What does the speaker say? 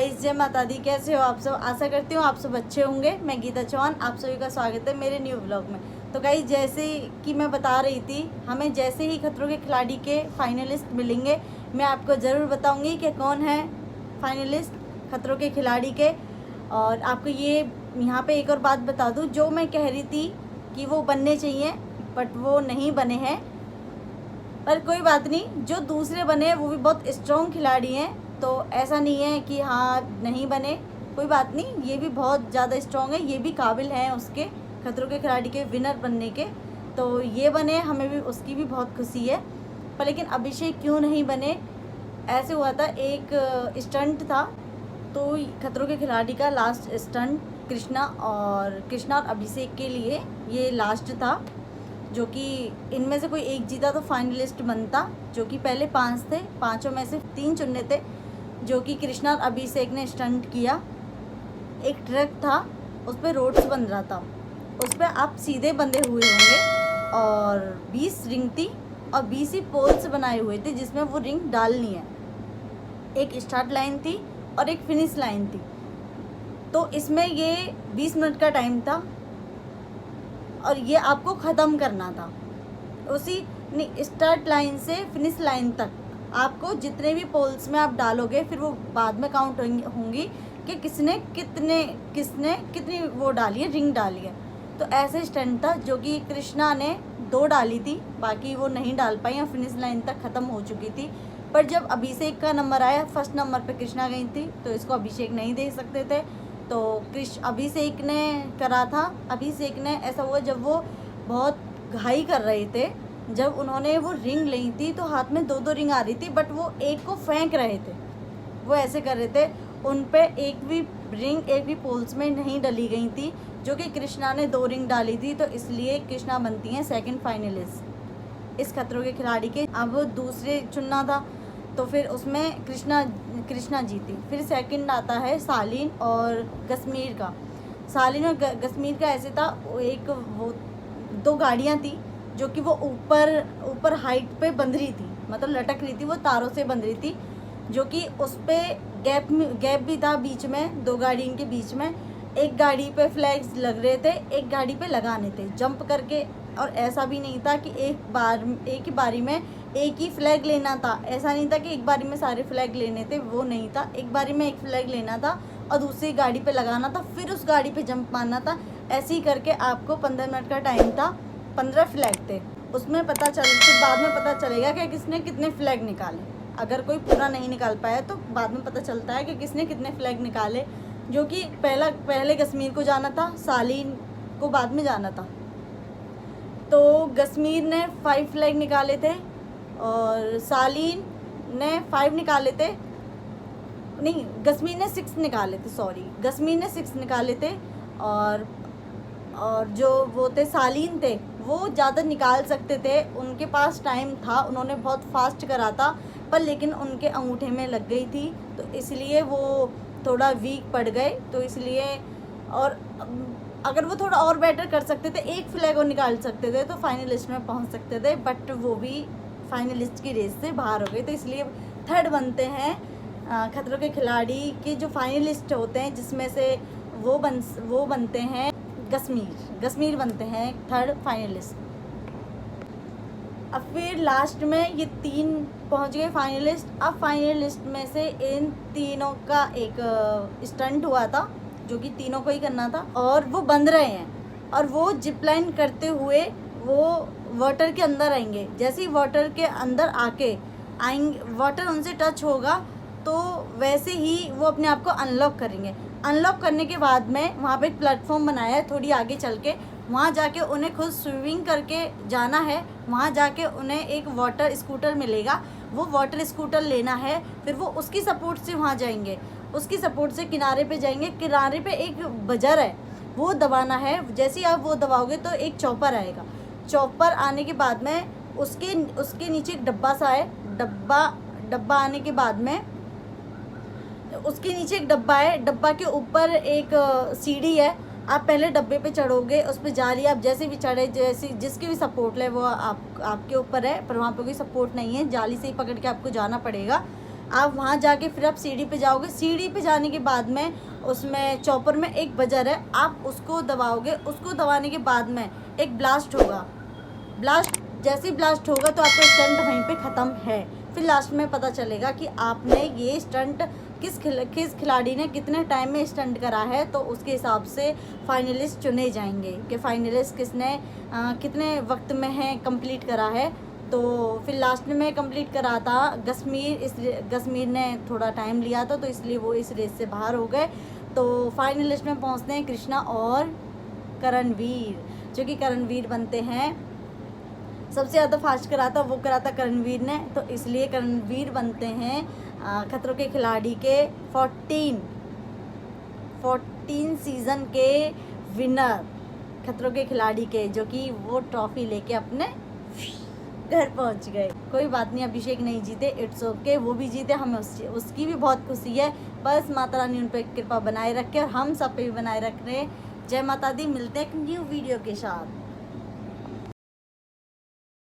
Guys, जय माता दी। कैसे हो आप सब? आशा करती हूँ आप सब अच्छे होंगे। मैं गीता चौहान, आप सभी का स्वागत है मेरे न्यू व्लॉग में। तो गाइस, जैसे कि मैं बता रही थी, हमें जैसे ही खतरों के खिलाड़ी के फाइनलिस्ट मिलेंगे, मैं आपको ज़रूर बताऊंगी कि कौन है फाइनलिस्ट खतरों के खिलाड़ी के। और आपको ये यहाँ पे एक और बात बता दूँ, जो मैं कह रही थी कि वो बनने चाहिए बट वो नहीं बने हैं, पर कोई बात नहीं, जो दूसरे बने हैं वो भी बहुत स्ट्रॉन्ग खिलाड़ी हैं। तो ऐसा नहीं है कि हाँ नहीं बने, कोई बात नहीं, ये भी बहुत ज़्यादा स्ट्रॉन्ग है, ये भी काबिल हैं उसके खतरों के खिलाड़ी के विनर बनने के। तो ये बने, हमें भी उसकी भी बहुत खुशी है। पर लेकिन अभिषेक क्यों नहीं बने? ऐसे हुआ था, एक स्टंट था, तो खतरों के खिलाड़ी का लास्ट स्टंट कृष्णा और अभिषेक के लिए ये लास्ट था, जो कि इनमें से कोई एक जीता तो फाइनलिस्ट बनता। जो कि पहले 5 थे, 5 में से 3 चुनने थे, जो कि कृष्णा और अभिषेक ने स्टंट किया। एक ट्रक था, उस पर रोड्स बन रहा था, उस पर आप सीधे बंधे हुए होंगे और 20 रिंग थी और 20 ही पोल्स बनाए हुए थे जिसमें वो रिंग डालनी है। एक स्टार्ट लाइन थी और एक फिनिश लाइन थी। तो इसमें ये 20 मिनट का टाइम था और ये आपको ख़त्म करना था उसी स्टार्ट लाइन से फिनिश लाइन तक। आपको जितने भी पोल्स में आप डालोगे, फिर वो बाद में काउंट होंगी कि किसने कितनी वो डाली है, रिंग डाली है। तो ऐसे स्टंट था, जो कि कृष्णा ने 2 डाली थी, बाकी वो नहीं डाल पाई और फिनिश लाइन तक ख़त्म हो चुकी थी। पर जब अभिषेक का नंबर आया, फर्स्ट नंबर पे कृष्णा गई थी, तो इसको अभिषेक नहीं दे सकते थे। तो अभिषेक ने करा था। अभिषेक ने ऐसा हुआ, जब वो बहुत घाई कर रहे थे, जब उन्होंने वो रिंग ली थी तो हाथ में 2-2 रिंग आ रही थी, बट वो एक को फेंक रहे थे, वो ऐसे कर रहे थे, उन पे एक भी रिंग एक भी पोल्स में नहीं डली गई थी, जो कि कृष्णा ने 2 रिंग डाली थी। तो इसलिए कृष्णा बनती हैं सेकंड फाइनलिस्ट इस खतरों के खिलाड़ी के। अब दूसरे चुनना था, तो फिर उसमें कृष्णा जीती। फिर सेकंड आता है सालीन और कश्मीर का। सालीन और कश्मीर का ऐसे था, एक वो 2 गाड़ियाँ थी, जो कि वो ऊपर हाइट पे बंध रही थी, मतलब लटक रही थी, वो तारों से बंध रही थी, जो कि उस पर गैप भी था बीच में, 2 गाड़ियों के बीच में। एक गाड़ी पे फ्लैग्स लग रहे थे, एक गाड़ी पे लगाने थे जंप करके। और ऐसा भी नहीं था कि एक ही बारी में एक ही फ्लैग लेना था, ऐसा नहीं था कि एक बारी में सारे फ्लैग लेने थे, वो नहीं था। एक बारी में एक फ्लैग लेना था और दूसरी गाड़ी पे लगाना था, फिर उस गाड़ी पे जंप मारना था। ऐसे ही करके आपको 15 मिनट का टाइम था, 15 फ्लैग थे। उसमें फिर बाद में पता चलेगा कि किसने कितने फ्लैग निकाले। अगर कोई पूरा नहीं निकाल पाया तो बाद में पता चलता है कि किसने कितने फ्लैग निकाले। जो कि पहले कश्मीर को जाना था, सालीन को बाद में जाना था। तो कश्मीर ने 5 फ्लैग निकाले थे और सालीन ने 5 निकाले थे, नहीं, कश्मीर ने 6 निकाले थे, सॉरी, कश्मीर ने 6 निकाले थे। और जो वो थे सालीन थे, वो ज़्यादा निकाल सकते थे, उनके पास टाइम था, उन्होंने बहुत फास्ट करा था, पर लेकिन उनके अंगूठे में लग गई थी, तो इसलिए वो थोड़ा वीक पड़ गए। तो इसलिए, और अगर वो थोड़ा और बेटर कर सकते थे, एक फ्लैग और निकाल सकते थे, तो फाइनलिस्ट में पहुंच सकते थे, बट वो भी फाइनलिस्ट की रेस से बाहर हो गए। तो इसलिए थर्ड बनते हैं खतरों के खिलाड़ी के जो फाइनलिस्ट होते हैं, जिसमें से वो बनते हैं कश्मीर बनते हैं थर्ड फाइनलिस्ट। अब फिर लास्ट में ये 3 पहुंच गए फाइनलिस्ट। अब फाइनलिस्ट में से इन तीनों का एक स्टंट हुआ था, जो कि तीनों को ही करना था, और वो बंध रहे हैं और वो जिप लाइन करते हुए वो वाटर के अंदर आएंगे। जैसे ही वाटर के अंदर आएंगे, वाटर उनसे टच होगा, तो वैसे ही वो अपने आप को अनलॉक करेंगे। अनलॉक करने के बाद में वहाँ पे एक प्लेटफॉर्म बनाया है, थोड़ी आगे चल के वहाँ जाके उन्हें खुद स्विमिंग करके जाना है। वहाँ जाके उन्हें एक वाटर स्कूटर मिलेगा, वो वाटर स्कूटर लेना है, फिर वो उसकी सपोर्ट से वहाँ जाएंगे, उसकी सपोर्ट से किनारे पे जाएंगे। किनारे पे एक बजर है, वो दबाना है। जैसे ही आप वो दबाओगे तो एक चॉपर आएगा। चॉपर आने के बाद में उसके नीचे एक डब्बा सा है, डब्बा आने के बाद में उसके नीचे एक डब्बा है, डब्बा के ऊपर एक सीढ़ी है। आप पहले डब्बे पे चढ़ोगे, उस पर जा रही है, आप जैसे भी चढ़े, जैसे जिसकी भी सपोर्ट है वो आपके ऊपर है, पर वहाँ पे कोई सपोर्ट नहीं है, जाली से ही पकड़ के आपको जाना पड़ेगा। आप वहाँ जाके फिर आप सीढ़ी पे जाओगे, सीढ़ी पे जाने के बाद में उसमें चॉपर में एक बजर है, आप उसको दबाओगे, उसको दबाने के बाद में एक ब्लास्ट होगा, ब्लास्ट जैसे ही ब्लास्ट होगा तो आपका स्टंट वहीं पे ख़त्म है। फिर लास्ट में पता चलेगा कि आपने ये स्टंट किस खिलाड़ी ने कितने टाइम में स्टंट करा है, तो उसके हिसाब से फाइनलिस्ट चुने जाएंगे कि फाइनलिस्ट किसने कितने वक्त में है कंप्लीट करा है। तो फिर लास्ट में मैं कंप्लीट करा था गसमीर ने थोड़ा टाइम लिया था, तो इसलिए वो इस रेस से बाहर हो गए। तो फाइनलिस्ट में पहुंचते हैं कृष्णा और करणवीर, जो कि करणवीर बनते हैं सबसे ज़्यादा फास्ट करा था, वो करा था करणवीर ने, तो इसलिए करणवीर बनते हैं खतरों के खिलाड़ी के 14 सीज़न के विनर, खतरों के खिलाड़ी के, जो कि वो ट्रॉफी लेके अपने घर पहुंच गए। कोई बात नहीं, अभिषेक नहीं जीते, इट्स ओके, वो भी जीते, हमें उसकी भी बहुत खुशी है। बस माता रानी उन पर कृपा बनाए रखे और हम सब पे भी बनाए रख रहे हैं। जय माता दी। मिलते हैं एक न्यू वीडियो के साथ।